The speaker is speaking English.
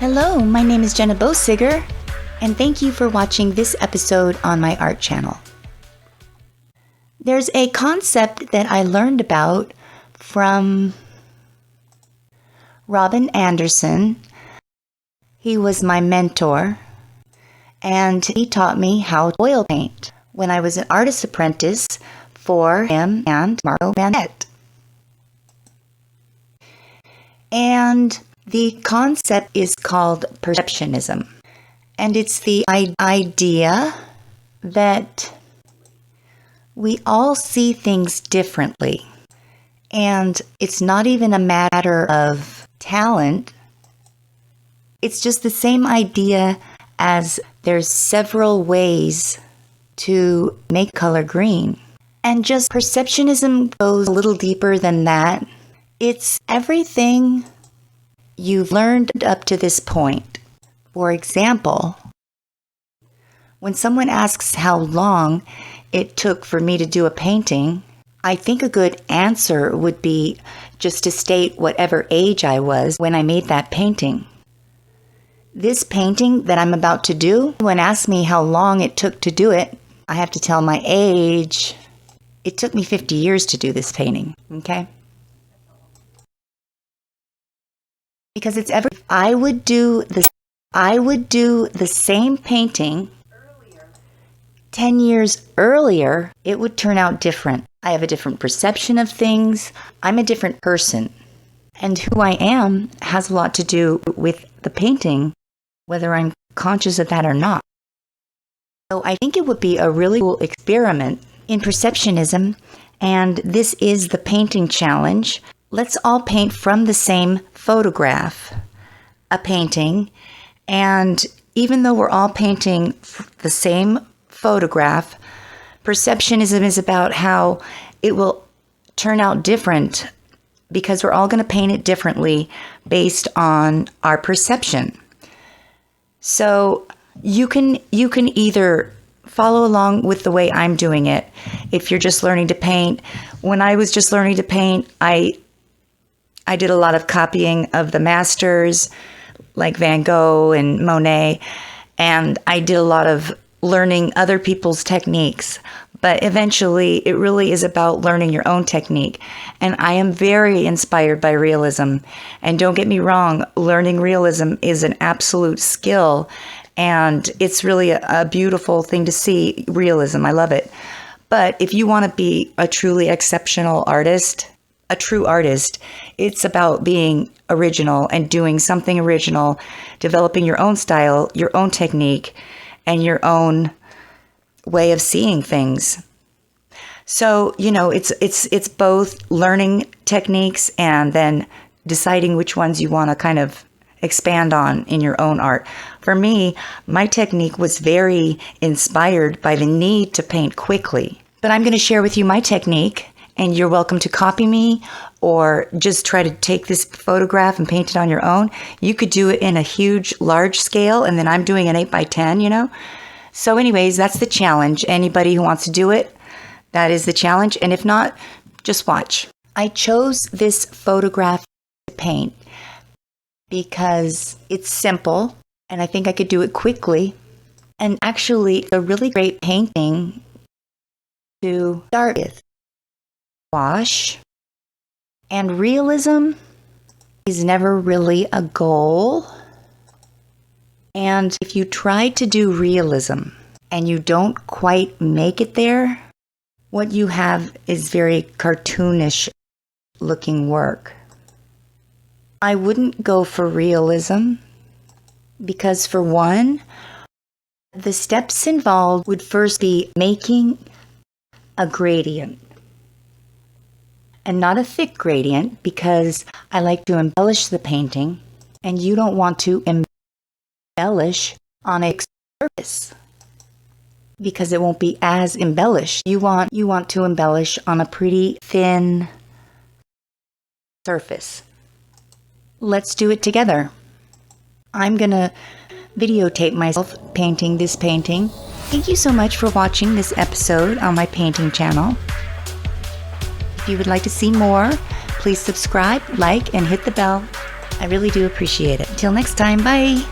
Hello, my name is Jenna Bosiger, and thank you for watching this episode on my art channel. There's a concept that I learned about from Robin Anderson. He was my mentor, and he taught me how to oil paint when I was an artist apprentice for him and Marco Manette. And the concept is called perceptionism, and it's the idea that we all see things differently, and it's not even a matter of talent. It's just the same idea as there's several ways to make color green. And just perceptionism goes a little deeper than that. It's everything you've learned up to this point. For example, when someone asks how long it took for me to do a painting, I think a good answer would be just to state whatever age I was when I made that painting. This painting that I'm about to do, when asked me how long it took to do it, I have to tell my age. It took me 50 years to do this painting, okay? Because I would do the same painting 10 years earlier, it would turn out different. I have a different perception of things. I'm a different person. And who I am has a lot to do with the painting, whether I'm conscious of that or not. So I think it would be a really cool experiment in perceptionism, and this is the painting challenge. Let's all paint from the same photograph, a painting, and even though we're all painting the same photograph, perceptionism is about how it will turn out different because we're all going to paint it differently based on our perception. So you can either follow along with the way I'm doing it. If you're just learning to paint, when I was just learning to paint, I did a lot of copying of the masters like Van Gogh and Monet, and I did a lot of learning other people's techniques. But eventually, it really is about learning your own technique. And I am very inspired by realism. And don't get me wrong, learning realism is an absolute skill. And it's really a beautiful thing to see, realism. I love it. But if you want to be a truly exceptional artist, a true artist, it's about being original and doing something original, developing your own style, your own technique, and your own way of seeing things. So, it's both learning techniques and then deciding which ones you want to kind of expand on in your own art. For me, my technique was very inspired by the need to paint quickly. But I'm going to share with you my technique, and you're welcome to copy me or just try to take this photograph and paint it on your own. You could do it in a huge, large scale, and then I'm doing an 8x10, So anyways, that's the challenge. Anybody who wants to do it, that is the challenge. And if not, just watch. I chose this photograph to paint because it's simple, and I think I could do it quickly. And actually, a really great painting to start with. Wash. And realism is never really a goal. And if you try to do realism and you don't quite make it there, what you have is very cartoonish looking work. I wouldn't go for realism because, for one, the steps involved would first be making a gradient. And not a thick gradient, because I like to embellish the painting, and you don't want to embellish on a surface because it won't be as embellished. You want to embellish on a pretty thin surface. Let's do it together. I'm gonna videotape myself painting this painting. Thank you so much for watching this episode on my painting channel. If you would like to see more, please subscribe, like, and hit the bell. I really do appreciate it. Until next time, bye.